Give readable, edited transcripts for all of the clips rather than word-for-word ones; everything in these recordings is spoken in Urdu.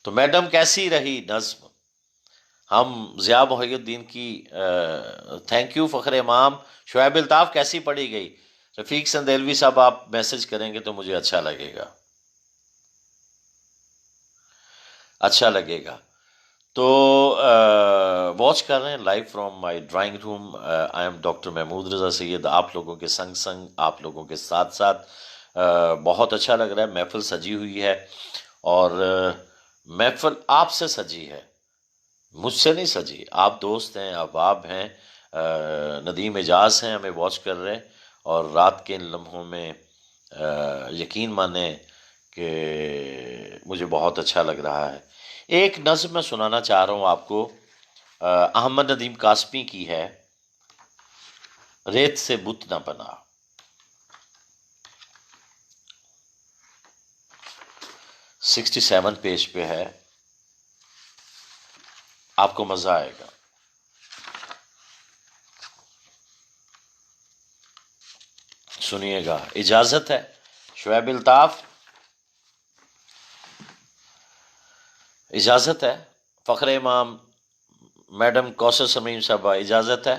تو میڈم کیسی رہی نظم؟ ہم ضیاء محی الدین کی تھینک یو فخر امام. شعیب الطاف کیسی پڑھی گئی؟ رفیق سندیلوی صاحب آپ میسج کریں گے تو مجھے اچھا لگے گا، اچھا لگے گا. تو واچ کر رہے ہیں live from my drawing room. I am doctor Mahmood Raza Syed. آپ لوگوں کے سنگ سنگ، آپ لوگوں کے ساتھ ساتھ بہت اچھا لگ رہا ہے. محفل سجی ہوئی ہے، اور محفل آپ سے سجی ہے، مجھ سے نہیں سجی. آپ دوست ہیں، احباب ہیں، ندیم اجاز ہیں، ہمیں واچ کر رہے ہیں. اور رات کے ان لمحوں میں یقین مانیں کہ مجھے بہت اچھا لگ رہا ہے. ایک نظم میں سنانا چاہ رہا ہوں آپ کو، احمد ندیم قاسمی کی ہے، ریت سے بت نہ بنا. 67 پیج پہ ہے، آپ کو مزہ آئے گا. سنیے گا، اجازت ہے شعیب الطاف؟ اجازت ہے فخر امام، میڈم کوثر سمیم صاحبہ، اجازت ہے؟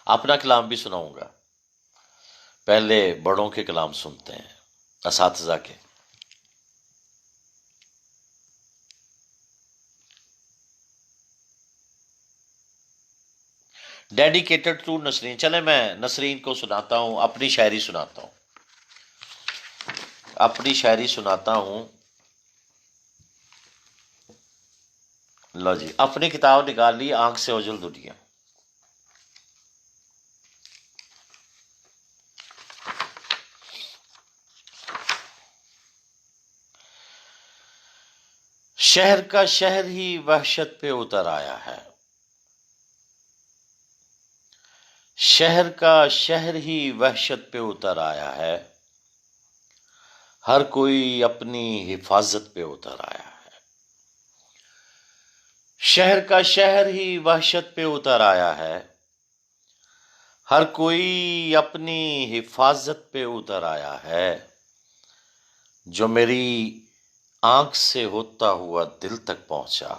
اپنا کلام بھی سناؤں گا. پہلے بڑوں کے کلام سنتے ہیں، اساتذہ کے. Dedicated to Nasreen. چلے میں نسرین کو سناتا ہوں، اپنی شاعری سناتا ہوں، اپنی شاعری سناتا ہوں. لو جی، اپنی کتاب نکال لی، آنکھ سے اوجھل دنیا. شہر کا شہر ہی وحشت پہ اتر آیا ہے، شہر کا شہر ہی وحشت پہ اتر آیا ہے، ہر کوئی اپنی حفاظت پہ اتر آیا ہے. شہر کا شہر ہی وحشت پہ اتر آیا ہے، ہر کوئی اپنی حفاظت پہ اتر آیا ہے. جو میری آنکھ سے ہوتا ہوا دل تک پہنچا،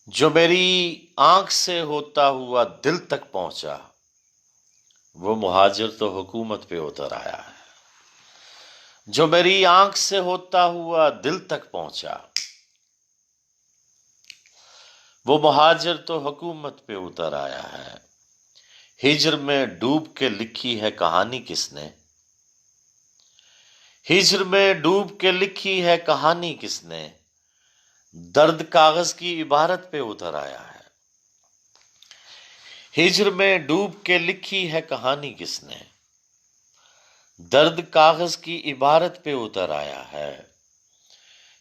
جو میری آنکھ سے ہوتا ہوا دل تک پہنچا، وہ مہاجر تو حکومت پہ اتر آیا ہے. جو میری آنکھ سے ہوتا ہوا دل تک پہنچا، وہ مہاجر تو حکومت پہ اتر آیا ہے. ہجر میں ڈوب کے لکھی ہے کہانی کس نے، ہجر میں ڈوب کے لکھی ہے کہانی کس نے، درد کاغذ کی عبارت پہ اتر آیا ہے. ہجر میں ڈوب کے لکھی ہے کہانی کس نے، درد کاغذ کی عبارت پہ اتر آیا ہے.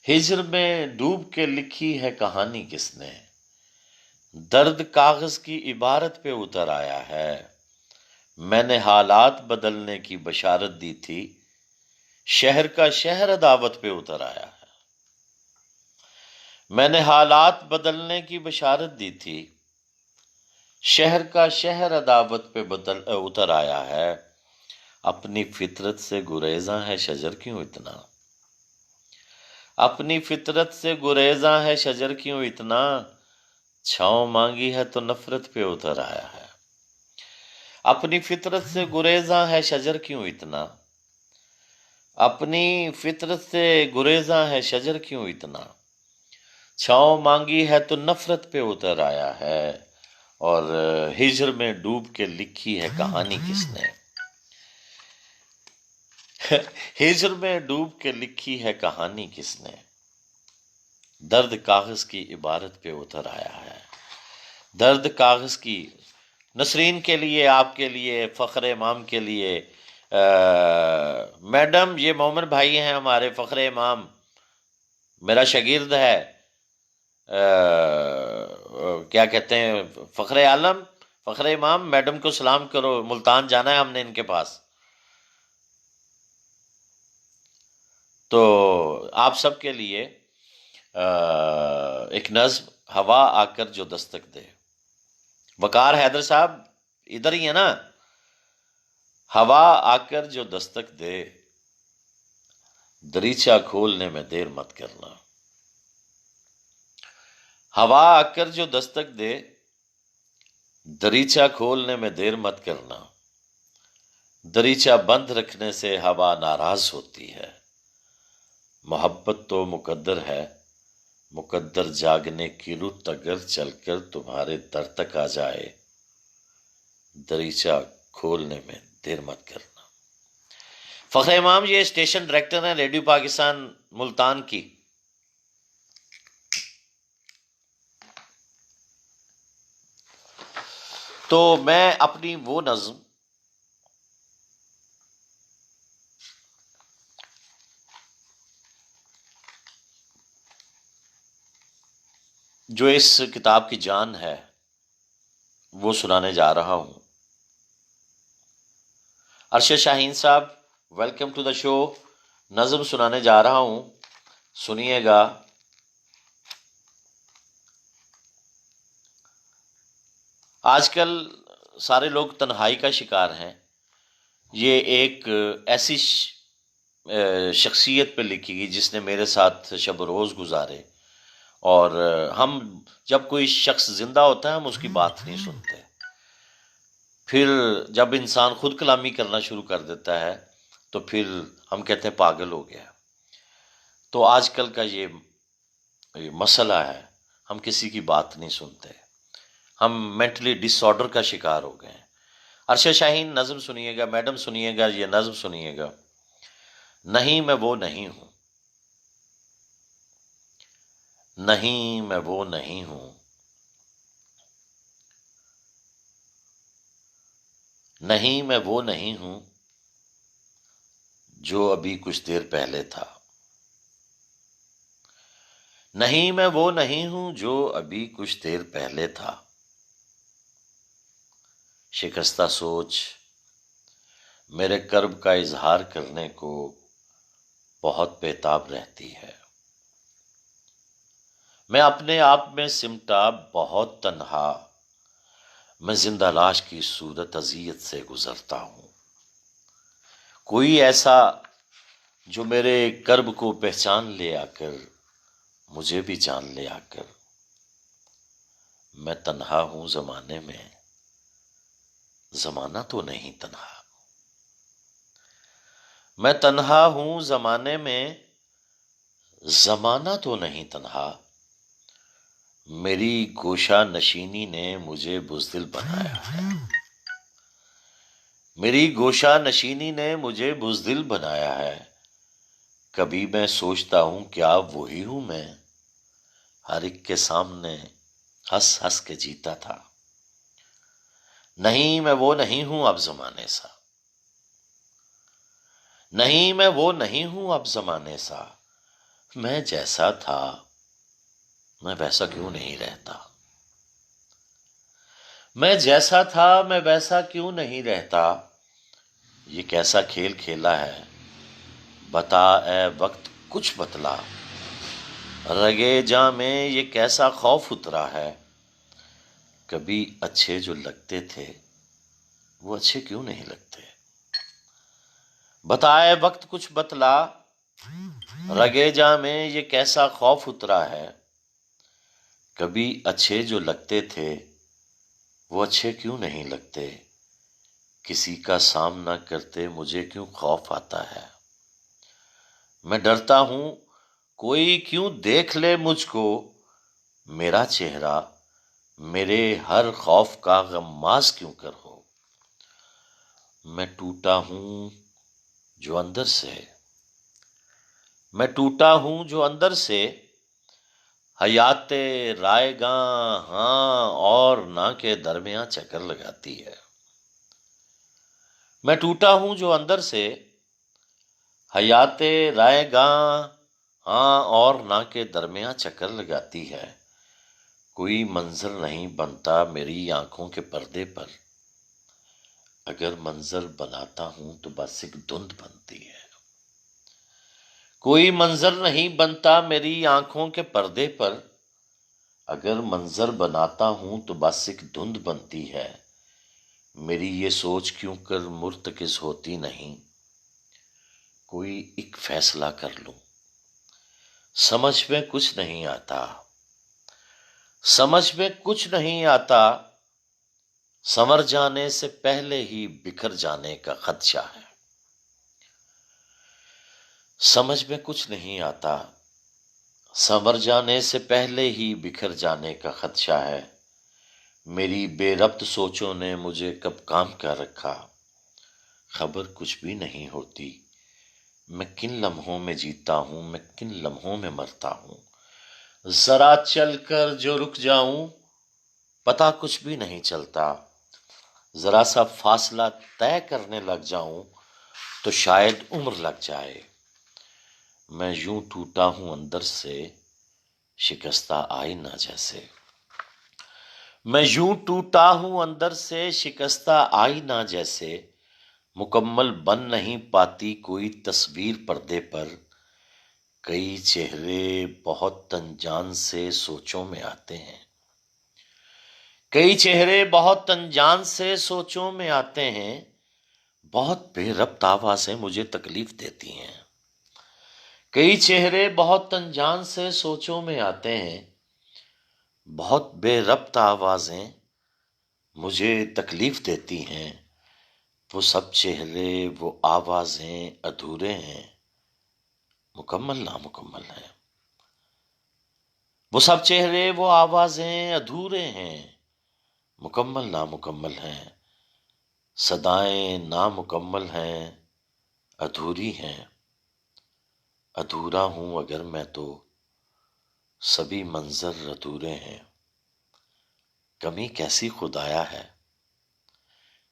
ہجر میں ڈوب کے لکھی ہے کہانی کس نے، درد کاغذ کی عبارت پہ اتر آیا ہے. میں نے حالات بدلنے کی بشارت دی تھی، شہر کا شہر عداوت پہ اتر آیا ہے. میں نے حالات بدلنے کی بشارت دی تھی، شہر کا شہر عداوت پہ اتر آیا ہے. اپنی فطرت سے گریزاں ہے شجر کیوں اتنا، اپنی فطرت سے گریزاں ہے شجر کیوں اتنا، چھاؤں مانگی ہے تو نفرت پہ اتر آیا ہے. اپنی فطرت سے گریزاں ہے شجر کیوں اتنا، اپنی فطرت سے گریزاں ہے شجر کیوں اتنا، چھاؤں مانگی ہے تو نفرت پہ اتر آیا ہے. اور ہجر میں ڈوب کے لکھی ہے کہانی کس نے، ہجر میں ڈوب کے لکھی ہے کہانی کس نے، درد کاغذ کی عبارت پہ اتر آیا ہے. درد کاغذ کی. نسرین کے لیے، آپ کے لیے، فخر امام کے لیے. میڈم یہ مومن بھائی ہیں ہمارے، فخر امام میرا شاگرد ہے، کیا کہتے ہیں، فخر عالم، فخر امام. میڈم کو سلام کرو، ملتان جانا ہے ہم نے ان کے پاس. تو آپ سب کے لیے ایک نظم، ہوا آ کر جو دستک دے. وقار حیدر صاحب ادھر ہی ہے نا؟ ہوا آ کر جو دستک دے، دریچہ کھولنے میں دیر مت کرنا۔ ہوا آ کر جو دستک دے، دریچہ کھولنے میں دیر مت کرنا۔ دریچہ بند رکھنے سے ہوا ناراض ہوتی ہے۔ محبت تو مقدر ہے، مقدر جاگنے کی رت اگر چل کر تمہارے در تک آ جائے، دریچہ کھولنے میں دیر مت کرنا۔ فخر امام یہ اسٹیشن ڈائریکٹر ہیں ریڈیو پاکستان ملتان کی۔ تو میں اپنی وہ نظم جو اس کتاب کی جان ہے وہ سنانے جا رہا ہوں۔ ارشد شاہین صاحب ویلکم ٹو دا شو۔ نظم سنانے جا رہا ہوں، سنیے گا۔ آج کل سارے لوگ تنہائی کا شکار ہیں۔ یہ ایک ایسی شخصیت پہ لکھی گئی جس نے میرے ساتھ شب و روز گزارے، اور ہم جب کوئی شخص زندہ ہوتا ہے ہم اس کی بات نہیں سنتے، پھر جب انسان خود کلامی کرنا شروع کر دیتا ہے تو پھر ہم کہتے ہیں پاگل ہو گیا۔ تو آج کل کا یہ مسئلہ ہے، ہم کسی کی بات نہیں سنتے، ہم مینٹلی ڈس آرڈر کا شکار ہو گئے ہیں۔ ارشد شاہین نظم سنیے گا، میڈم سنیے گا، یہ نظم سنیے گا۔ نہیں میں وہ نہیں ہوں، نہیں میں وہ نہیں ہوں، نہیں میں وہ نہیں ہوں جو ابھی کچھ دیر پہلے تھا، نہیں میں وہ نہیں ہوں جو ابھی کچھ دیر پہلے تھا۔ شکستہ سوچ میرے کرب کا اظہار کرنے کو بہت بےتاب رہتی ہے۔ میں اپنے آپ میں سمٹا بہت تنہا، میں زندہ لاش کی صورت اذیت سے گزرتا ہوں۔ کوئی ایسا جو میرے کرب کو پہچان لے آ کر، مجھے بھی جان لے آ کر۔ میں تنہا ہوں زمانے میں، زمانہ تو نہیں تنہا۔ میں تنہا ہوں زمانے میں، زمانہ تو نہیں تنہا۔ میری گوشہ نشینی نے مجھے بزدل بنایا ہے، میری گوشہ نشینی نے مجھے بزدل بنایا ہے۔ کبھی میں سوچتا ہوں کیا وہی ہوں میں، ہر ایک کے سامنے ہنس ہنس کے جیتا تھا۔ نہیں میں وہ نہیں ہوں اب زمانے سا، نہیں میں وہ نہیں ہوں اب زمانے سا۔ میں جیسا تھا میں ویسا کیوں نہیں رہتا، میں جیسا تھا میں ویسا کیوں نہیں رہتا۔ یہ کیسا کھیل کھیلا ہے بتا اے وقت کچھ بتلا، رگے جاں میں یہ کیسا خوف اترا ہے۔ کبھی اچھے جو لگتے تھے وہ اچھے کیوں نہیں لگتے، بتائے وقت کچھ بتلا، رگے جاں میں یہ کیسا خوف اترا ہے۔ کبھی اچھے جو لگتے تھے وہ اچھے کیوں نہیں لگتے، کسی کا سامنا کرتے مجھے کیوں خوف آتا ہے۔ میں ڈرتا ہوں کوئی کیوں دیکھ لے مجھ کو، میرا چہرہ میرے ہر خوف کا غماز کیوں کر ہو۔ میں ٹوٹا ہوں جو اندر سے، میں ٹوٹا ہوں جو اندر سے، حیات رائے گاں ہاں اور نہ کے درمیان چکر لگاتی ہے۔ میں ٹوٹا ہوں جو اندر سے، حیات رائے گاں ہاں اور نہ کے درمیان چکر لگاتی ہے۔ کوئی منظر نہیں بنتا میری آنکھوں کے پردے پر، اگر منظر بناتا ہوں تو بس ایک دھند بنتی ہے۔ کوئی منظر نہیں بنتا میری آنکھوں کے پردے پر، اگر منظر بناتا ہوں تو بس ایک دھند بنتی ہے۔ میری یہ سوچ کیوں کر مرتکز ہوتی نہیں، کوئی ایک فیصلہ کر لوں، سمجھ میں کچھ نہیں آتا، سمجھ میں کچھ نہیں آتا، سنور جانے سے پہلے ہی بکھر جانے کا خدشہ ہے۔ سمجھ میں کچھ نہیں آتا، سنور جانے سے پہلے ہی بکھر جانے کا خدشہ ہے۔ میری بے ربط سوچوں نے مجھے کب کام کر رکھا، خبر کچھ بھی نہیں ہوتی۔ میں کن لمحوں میں جیتا ہوں، میں کن لمحوں میں مرتا ہوں۔ ذرا چل کر جو رک جاؤں، پتہ کچھ بھی نہیں چلتا۔ ذرا سا فاصلہ طے کرنے لگ جاؤں تو شاید عمر لگ جائے۔ میں یوں ٹوٹا ہوں اندر سے، شکستہ آئینہ جیسے۔ میں یوں ٹوٹا ہوں اندر سے، شکستہ آئینہ جیسے۔ مکمل بن نہیں پاتی کوئی تصویر پردے پر۔ کئی چہرے بہت انجان سے سوچوں میں آتے ہیں، کئی چہرے بہت انجان سے سوچوں میں آتے ہیں۔ بہت بے ربط آوازیں مجھے تکلیف دیتی ہیں، کئی چہرے بہت انجان سے سوچوں میں آتے ہیں۔ بہت بے ربط آوازیں مجھے تکلیف دیتی ہیں۔ وہ سب چہرے، وہ آوازیں ادھورے ہیں، مکمل نامکمل ہیں۔ وہ سب چہرے، وہ آوازیں ادھورے ہیں، مکمل نامکمل ہیں۔ صدائیں نامکمل ہیں، ادھوری ہیں۔ ادھورا ہوں اگر میں تو سبھی منظر ادھورے ہیں۔ کمی کیسی خدایا ہے،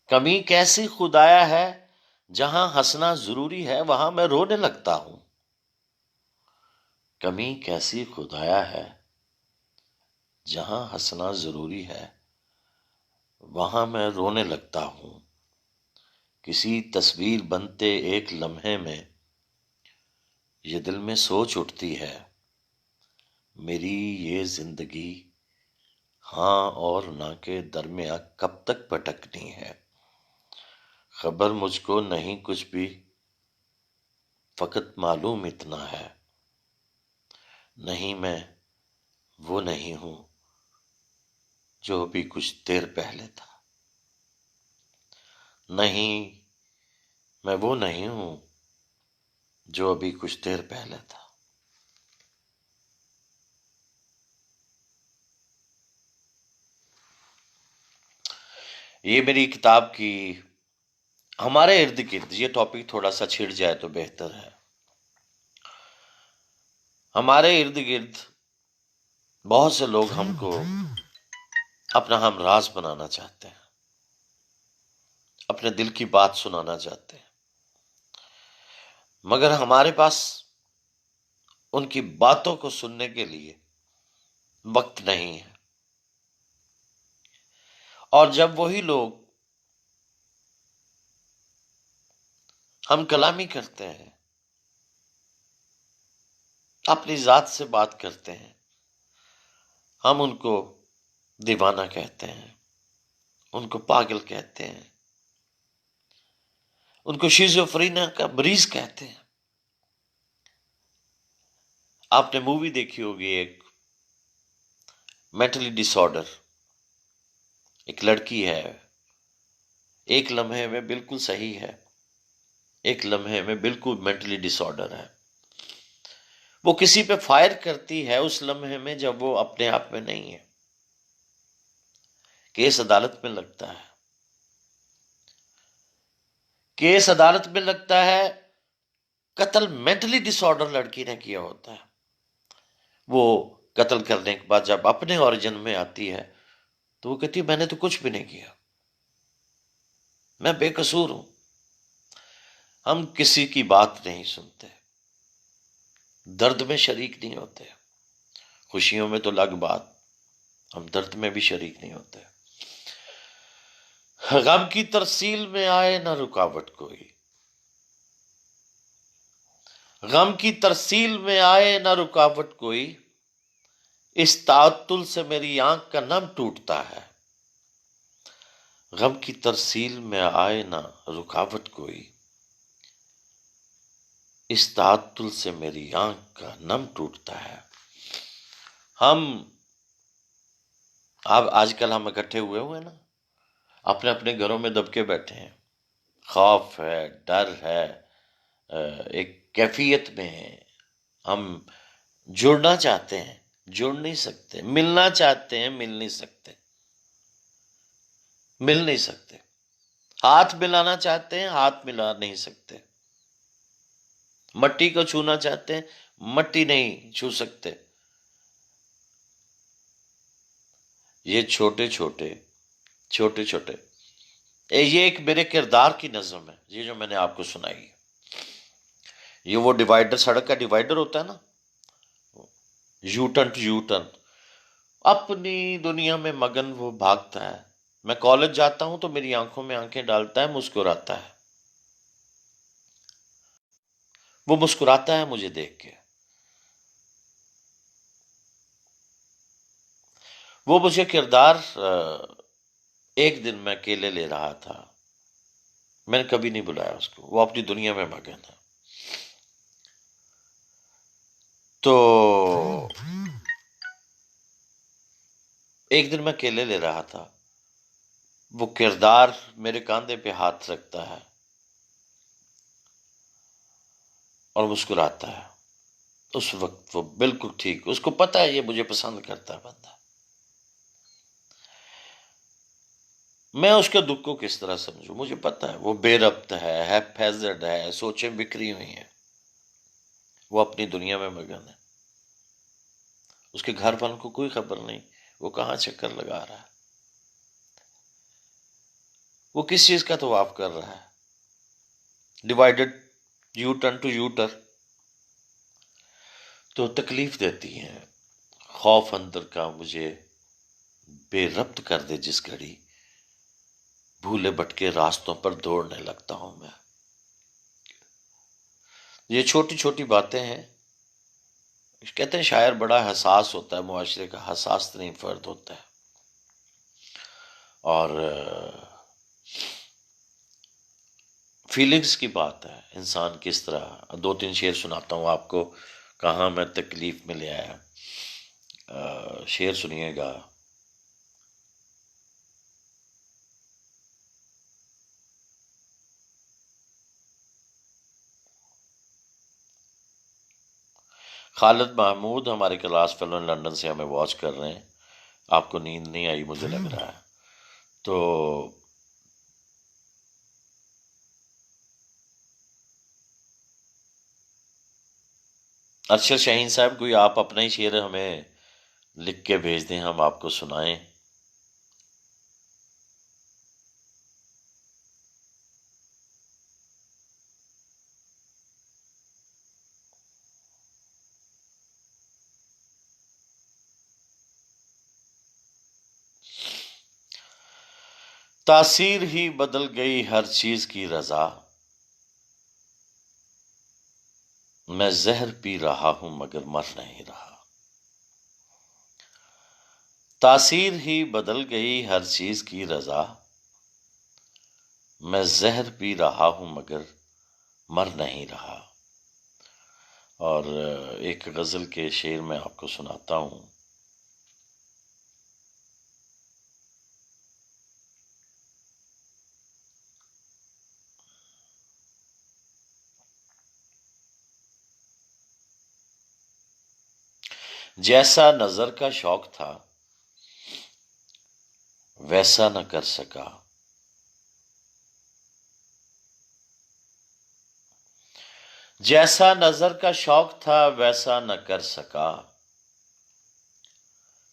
کمی کیسی خدایا ہے، جہاں ہنسنا ضروری ہے وہاں میں رونے لگتا ہوں۔ کمی کیسی خدایا ہے، جہاں ہنسنا ضروری ہے وہاں میں رونے لگتا ہوں۔ کسی تصویر بنتے ایک لمحے میں یہ دل میں سوچ اٹھتی ہے، میری یہ زندگی ہاں اور نہ کے درمیاں کب تک بھٹکنی ہے۔ خبر مجھ کو نہیں کچھ بھی، فقط معلوم اتنا ہے، نہیں میں وہ نہیں ہوں جو ابھی کچھ دیر پہلے تھا۔ نہیں میں وہ نہیں ہوں جو ابھی کچھ دیر پہلے تھا۔ یہ میری کتاب کی ہمارے ارد گرد، یہ ٹاپک تھوڑا سا چھڑ جائے تو بہتر ہے۔ ہمارے ارد گرد بہت سے لوگ ہم کو اپنا ہم راز بنانا چاہتے ہیں، اپنے دل کی بات سنانا چاہتے ہیں، مگر ہمارے پاس ان کی باتوں کو سننے کے لیے وقت نہیں ہے۔ اور جب وہی لوگ ہم کلامی کرتے ہیں، اپنی ذات سے بات کرتے ہیں، ہم ان کو دیوانہ کہتے ہیں، ان کو پاگل کہتے ہیں، ان کو شیزوفرینیا کا مریض کہتے ہیں۔ آپ نے مووی دیکھی ہوگی ایک، مینٹلی ڈس آرڈر۔ ایک لڑکی ہے، ایک لمحے میں بالکل صحیح ہے، ایک لمحے میں بالکل مینٹلی ڈس آرڈر ہے۔ وہ کسی پہ فائر کرتی ہے اس لمحے میں جب وہ اپنے آپ میں نہیں ہے۔ کیس عدالت میں لگتا ہے، کیس عدالت میں لگتا ہے، قتل مینٹلی ڈس آرڈر لڑکی نے کیا ہوتا ہے۔ وہ قتل کرنے کے بعد جب اپنے اوریجن میں آتی ہے تو وہ کہتی ہے میں نے تو کچھ بھی نہیں کیا، میں بے قصور ہوں۔ ہم کسی کی بات نہیں سنتے، درد میں شریک نہیں ہوتے، خوشیوں میں تو الگ بات، ہم درد میں بھی شریک نہیں ہوتے۔ غم کی ترسیل میں آئے نہ رکاوٹ کوئی، غم کی ترسیل میں آئے نہ رکاوٹ کوئی، اس تعطل سے میری آنکھ کا نم ٹوٹتا ہے۔ غم کی ترسیل میں آئے نہ رکاوٹ کوئی، اس تعطل سے میری آنکھ کا نم ٹوٹتا ہے۔ ہم اب آج کل ہم اکٹھے ہوئے نا، اپنے اپنے گھروں میں دب کے بیٹھے ہیں، خوف ہے، ڈر ہے، ایک کیفیت میں ہیں۔ ہم جڑنا چاہتے ہیں، جڑ نہیں سکتے، ملنا چاہتے ہیں، مل نہیں سکتے، مل نہیں سکتے، ہاتھ ملانا چاہتے ہیں، ہاتھ ملا نہیں سکتے، مٹی کو چھونا چاہتے ہیں، مٹی نہیں چھو سکتے۔ یہ چھوٹے چھوٹے چھوٹے چھوٹے یہ ایک میرے کردار کی نظم ہے، یہ جو میں نے آپ کو سنائی ہے۔ یہ وہ ڈیوائیڈر، سڑک کا ڈیوائیڈر ہوتا ہے نا، U turn to U turn, اپنی دنیا میں مگن وہ بھاگتا ہے۔ میں کالج جاتا ہوں تو میری آنکھوں میں آنکھیں ڈالتا ہے، مسکراتا ہے، وہ مسکراتا ہے مجھے دیکھ کے، وہ مجھے کردار ایک دن میں اکیلے لے رہا تھا، میں نے کبھی نہیں بلایا اس کو، وہ اپنی دنیا میں مگن ہے۔ تو ایک دن میں اکیلے لے رہا تھا، وہ کردار میرے کاندھے پہ ہاتھ رکھتا ہے اور مسکراتا ہے۔ اس وقت وہ بالکل ٹھیک، اس کو پتا ہے یہ مجھے پسند کرتا ہے بندہ۔ میں اس کے دکھ کو کس طرح سمجھوں؟ مجھے پتا ہے وہ بے ربط ہے، ہیپیزڈ ہے، سوچیں بکھری ہوئی ہیں، وہ اپنی دنیا میں مگن ہے، اس کے گھر والوں کو کوئی خبر نہیں وہ کہاں چکر لگا رہا ہے، وہ کس چیز کا طواف کر رہا ہے، divided U turn to U turn. تو تکلیف دیتی ہیں، خوف اندر کا مجھے بے ربط کر دے جس گھڑی، بھولے بھٹکے راستوں پر دوڑنے لگتا ہوں میں۔ یہ چھوٹی چھوٹی باتیں ہیں، کہتے ہیں شاعر بڑا حساس ہوتا ہے، معاشرے کا حساس ترین فرد ہوتا ہے، اور فیلنگز کی بات ہے، انسان کس طرح۔ دو تین شعر سناتا ہوں آپ کو، کہاں میں تکلیف میں لے آیا، شعر سنیے گا۔ خالد محمود ہمارے کلاس فیلو لندن سے ہمیں واچ کر رہے ہیں، آپ کو نیند نہیں آئی مجھے لگ رہا ہے، تو ارشد شاہین صاحب کوئی آپ اپنا ہی شعر ہمیں لکھ کے بھیج دیں، ہم آپ کو سنائیں۔ تاثیر ہی بدل گئی ہر چیز کی رضا، میں زہر پی رہا ہوں مگر مر نہیں رہا۔ تاثیر ہی بدل گئی ہر چیز کی رضا، میں زہر پی رہا ہوں مگر مر نہیں رہا۔ اور ایک غزل کے شعر میں آپ کو سناتا ہوں۔ جیسا نظر کا شوق تھا ویسا نہ کر سکا، جیسا نظر کا شوق تھا ویسا نہ کر سکا،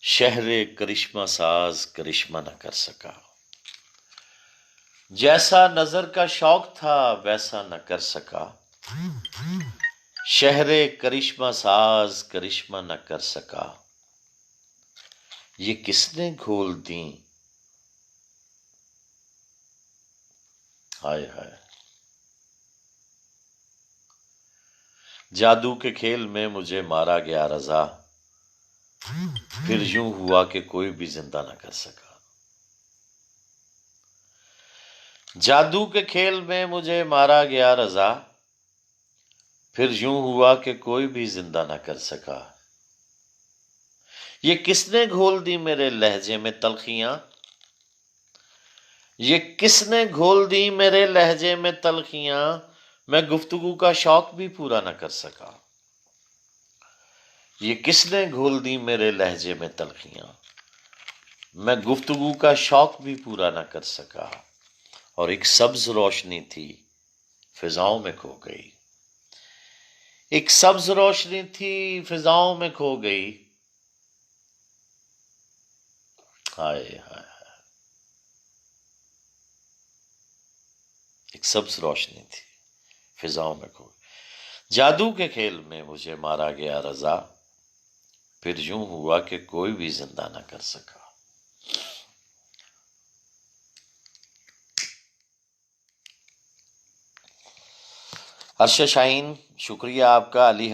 شہر کرشمہ ساز کرشمہ نہ کر سکا۔ جیسا نظر کا شوق تھا ویسا نہ کر سکا، شہر کرشمہ ساز کرشمہ نہ کر سکا۔ یہ کس نے گھول دیں، ہائے ہائے، جادو کے کھیل میں مجھے مارا گیا رضا، پھر یوں ہوا کہ کوئی بھی زندہ نہ کر سکا۔ جادو کے کھیل میں مجھے مارا گیا رضا، پھر یوں ہوا کہ کوئی بھی زندہ نہ کر سکا، یہ کس نے گھول دی میرے لہجے میں تلخیاں، یہ کس نے گھول دی میرے لہجے میں تلخیاں، میں گفتگو کا شوق بھی پورا نہ کر سکا، یہ کس نے گھول دی میرے لہجے میں تلخیاں، میں گفتگو کا شوق بھی پورا نہ کر سکا، اور ایک سبز روشنی تھی فضاؤں میں کھو گئی، ایک سبز روشنی تھی فضاؤں میں کھو گئی، ہائے ہائے، ایک سبز روشنی تھی فضاؤں میں کھو گئی، جادو کے کھیل میں مجھے مارا گیا رضا، پھر یوں ہوا کہ کوئی بھی زندہ نہ کر سکا۔ ارشد شاہین شکریہ آپ کا، علی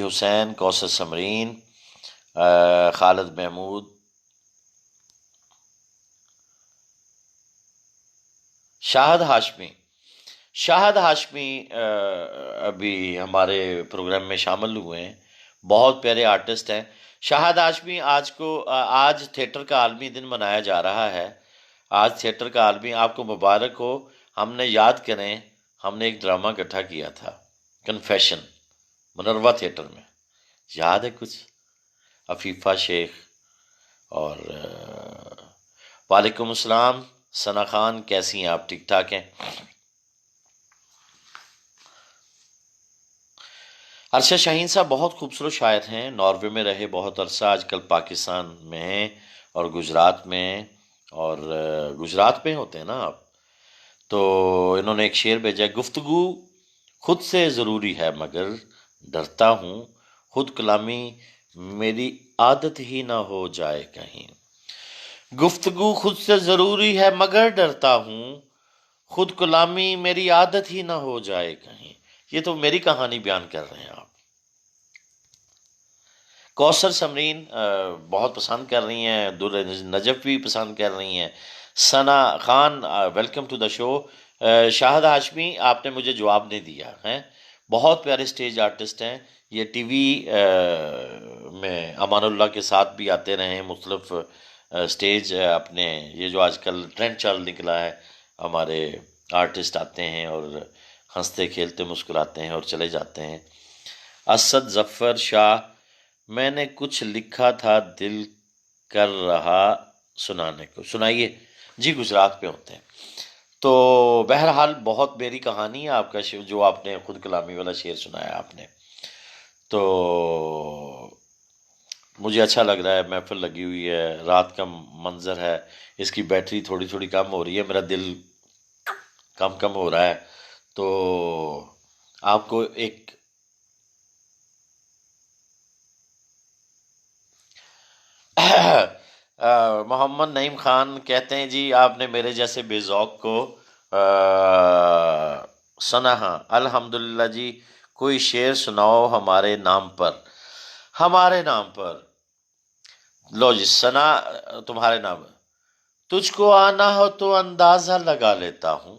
حسین، کوثر سمرین، خالد محمود، شاہد ہاشمی ابھی ہمارے پروگرام میں شامل ہوئے ہیں، بہت پیارے آرٹسٹ ہیں۔ شاہد ہاشمی آج تھیٹر کا عالمی دن منایا جا رہا ہے، آج تھیٹر کا عالمی، آپ کو مبارک ہو۔ ہم نے یاد کریں، ہم نے ایک ڈرامہ اکٹھا کیا تھا، کنفیشن، منروا تھیٹر میں، یاد ہے کچھ؟ عفیفہ شیخ اور وعلیکم السلام ثنا خان، کیسی ہیں آپ؟ ٹھیک ٹھاک ہیں؟ ارشد شاہین صاحب بہت خوبصورت شاعر ہیں، ناروے میں رہے بہت عرصہ، آج کل پاکستان میں ہیں اور گجرات میں ہیں، اور گجرات میں ہوتے ہیں نا آپ؟ تو انہوں نے ایک شعر بھیجا ہے، گفتگو خود سے ضروری ہے مگر ڈرتا ہوں خود کلامی میری عادت ہی نہ ہو جائے کہیں، گفتگو خود سے ضروری ہے مگر ڈرتا ہوں خود کلامی میری عادت ہی نہ ہو جائے کہیں۔ یہ تو میری کہانی بیان کر رہے ہیں آپ۔ کوثر سمرین بہت پسند کر رہی ہیں، در نجف بھی پسند کر رہی ہیں، ثنا خان ویلکم ٹو دا شو، شاہد ہاشمی آپ نے مجھے جواب نہیں دیا ہے، بہت پیارے سٹیج آرٹسٹ ہیں، یہ ٹی وی میں امان اللہ کے ساتھ بھی آتے رہے ہیں، مختلف سٹیج اپنے، یہ جو آج کل ٹرینڈ چل نکلا ہے، ہمارے آرٹسٹ آتے ہیں اور ہنستے کھیلتے مسکراتے ہیں اور چلے جاتے ہیں۔ اسد ظفر شاہ، میں نے کچھ لکھا تھا دل کر رہا سنانے کو، سنائیے جی، گجرات پہ ہوتے ہیں۔ تو بہرحال بہت میری کہانی ہے آپ کا جو آپ نے خود کلامی والا شعر سنایا آپ نے، تو مجھے اچھا لگ رہا ہے، محفل لگی ہوئی ہے، رات کا منظر ہے، اس کی بیٹری تھوڑی تھوڑی کم ہو رہی ہے، میرا دل کم ہو رہا ہے، تو آپ کو ایک محمد نعیم خان کہتے ہیں جی، آپ نے میرے جیسے بے ذوق کو سنا، ہاں الحمدللہ جی، کوئی شعر سناؤ ہمارے نام پر، ہمارے نام پر، لو جی سنا تمہارے نام پر، تجھ کو آنا ہو تو اندازہ لگا لیتا ہوں،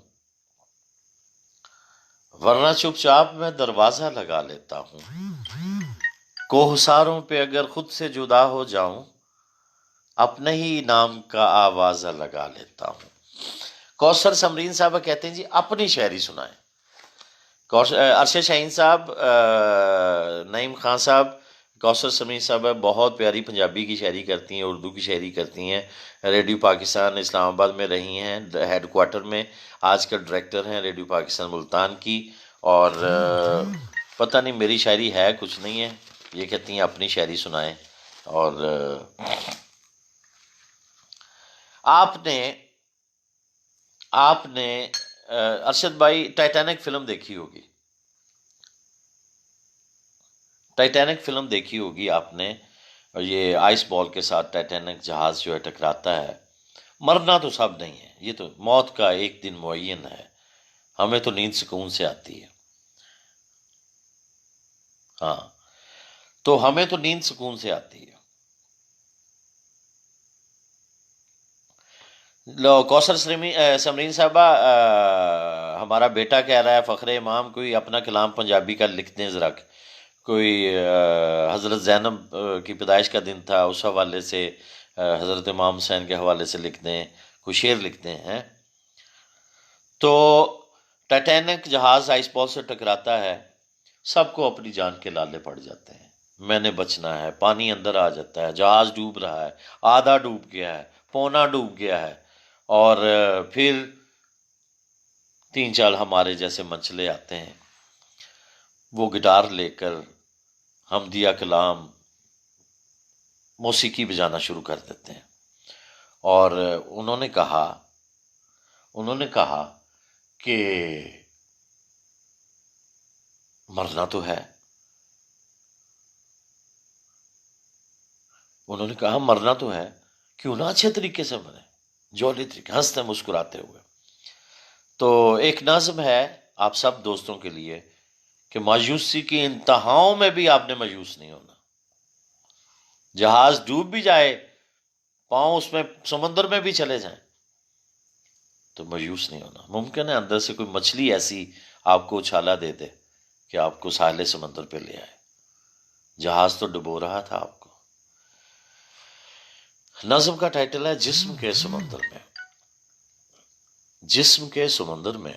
ورنہ چپ چاپ میں دروازہ لگا لیتا ہوں، کوہساروں پہ اگر خود سے جدا ہو جاؤں، اپنے ہی نام کا آوازہ لگا لیتا ہوں۔ کوثر سمرین صاحبہ کہتے ہیں جی اپنی شاعری سنائیں۔ ارشد شاہین صاحب، نعیم خان صاحب، کوثر سمرین صاحبہ بہت پیاری پنجابی کی شاعری کرتی ہیں، اردو کی شاعری کرتی ہیں، ریڈیو پاکستان اسلام آباد میں رہی ہیں، ہیڈ کوارٹر میں آج کل ڈائریکٹر ہیں ریڈیو پاکستان ملتان کی، اور پتہ نہیں میری شاعری ہے کچھ نہیں ہے، یہ کہتی ہیں اپنی شاعری سنائیں۔ اور آپ نے ارشد بھائی ٹائٹینک فلم دیکھی ہوگی، ٹائٹینک فلم دیکھی ہوگی آپ نے، اور یہ آئس بال کے ساتھ ٹائٹینک جہاز جو ہے ٹکراتا ہے، مرنا تو سب نہیں ہے، یہ تو موت کا ایک دن معین ہے، ہمیں تو نیند سکون سے آتی ہے، ہاں تو ہمیں تو نیند سکون سے آتی ہے۔ کوثر سمرین صاحبہ ہمارا بیٹا کہہ رہا ہے فخر امام کوئی اپنا کلام پنجابی کا لکھ دیں ذرا، کوئی حضرت زینب کی پیدائش کا دن تھا اس حوالے سے، حضرت امام حسین کے حوالے سے لکھ دیں، کوئی شعر لکھ دیں ہیں۔ تو ٹائٹینک جہاز آئس بال سے ٹکراتا ہے، سب کو اپنی جان کے لالے پڑ جاتے ہیں، میں نے بچنا ہے، پانی اندر آ جاتا ہے، جہاز ڈوب رہا ہے، آدھا ڈوب گیا ہے، پونا ڈوب گیا ہے، اور پھر 3-4 ہمارے جیسے منچلے آتے ہیں، وہ گٹار لے کر حمدیہ کلام موسیقی بجانا شروع کر دیتے ہیں، اور انہوں نے کہا کہ مرنا تو ہے، انہوں نے کہا مرنا تو ہے، کیوں نہ اچھے طریقے سے مرے، جولی طریقے، ہنستے مسکراتے ہوئے۔ تو ایک نظم ہے آپ سب دوستوں کے لیے کہ مایوسی کی انتہاؤں میں بھی آپ نے مایوس نہیں ہونا، جہاز ڈوب بھی جائے، پاؤں اس میں سمندر میں بھی چلے جائیں تو مایوس نہیں ہونا۔ ممکن ہے اندر سے کوئی مچھلی ایسی آپ کو اچھالا دے دے کہ آپ کو ساحل سمندر پہ لے آئے، جہاز تو ڈبو رہا تھا آپ کو۔ نظم کا ٹائٹل ہے جسم کے سمندر میں۔ جسم کے سمندر میں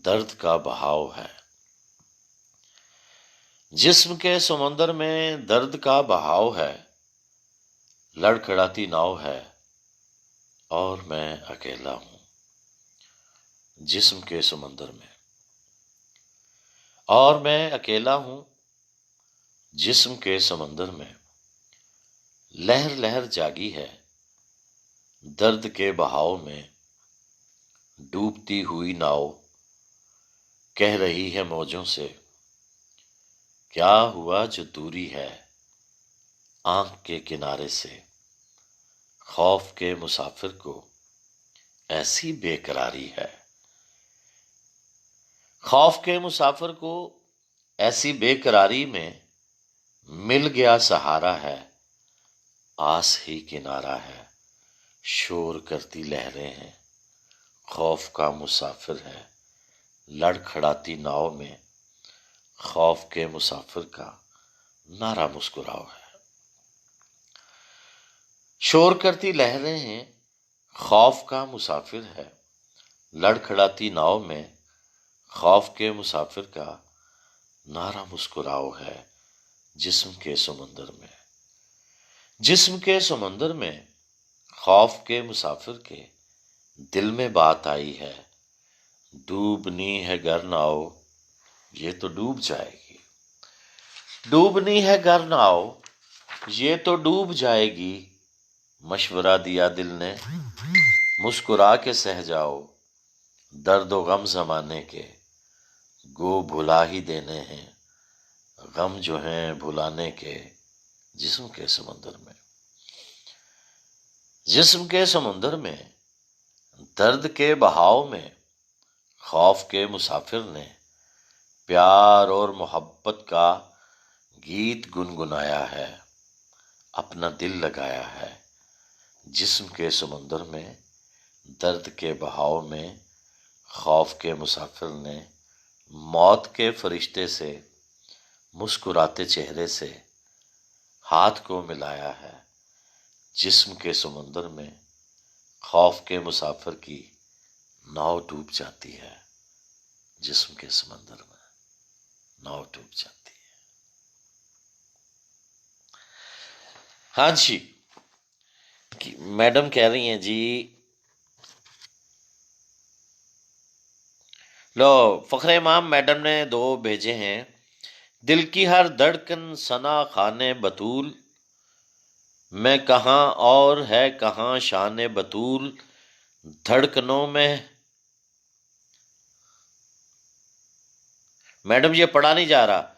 درد کا بہاؤ ہے، جسم کے سمندر میں درد کا بہاؤ ہے، لڑکھڑاتی ناؤ ہے اور میں اکیلا ہوں جسم کے سمندر میں، اور میں اکیلا ہوں جسم کے سمندر میں، لہر لہر جاگی ہے درد کے بہاؤ میں، ڈوبتی ہوئی ناؤ کہہ رہی ہے موجوں سے کیا ہوا جو دوری ہے آنکھ کے کنارے سے، خوف کے مسافر کو ایسی بے قراری ہے، خوف کے مسافر کو ایسی بے قراری میں مل گیا سہارا ہے، آس ہی کنارہ ہے، شور کرتی لہریں ہیں، خوف کا مسافر ہے، لڑکھڑاتی ناؤ میں خوف کے مسافر کا نعرہ مسکراؤ ہے، شور کرتی لہریں ہیں، خوف کا مسافر ہے، لڑکھڑاتی ناؤ میں خوف کے مسافر کا نعرہ مسکراؤ ہے، جسم کے سمندر میں، جسم کے سمندر میں خوف کے مسافر کے دل میں بات آئی ہے، ڈوبنی ہے گر ناؤ یہ تو ڈوب جائے گی، ڈوبنی ہے گر ناؤ یہ تو ڈوب جائے گی، مشورہ دیا دل نے مسکرا کے سہ جاؤ، درد و غم زمانے کے گو بھلا ہی دینے ہیں، غم جو ہیں بھلانے کے جسم کے سمندر میں، جسم کے سمندر میں درد کے بہاؤ میں خوف کے مسافر نے پیار اور محبت کا گیت گنگنایا ہے، اپنا دل لگایا ہے، جسم کے سمندر میں درد کے بہاؤ میں خوف کے مسافر نے موت کے فرشتے سے مسکراتے چہرے سے ہاتھ کو ملایا ہے، جسم کے سمندر میں خوف کے مسافر کی ناؤ ڈوب جاتی ہے، جسم کے سمندر میں ناؤ ڈوب جاتی ہے۔ ہاں جی، میڈم کہہ رہی ہیں جی لو فخر امام میڈم نے 2 بھیجے ہیں، دل کی ہر دھڑکن ثنا خانے بطول، میں کہاں اور ہے کہاں شان بطول، دھڑکنوں میں میڈم یہ پڑھا نہیں جا رہا،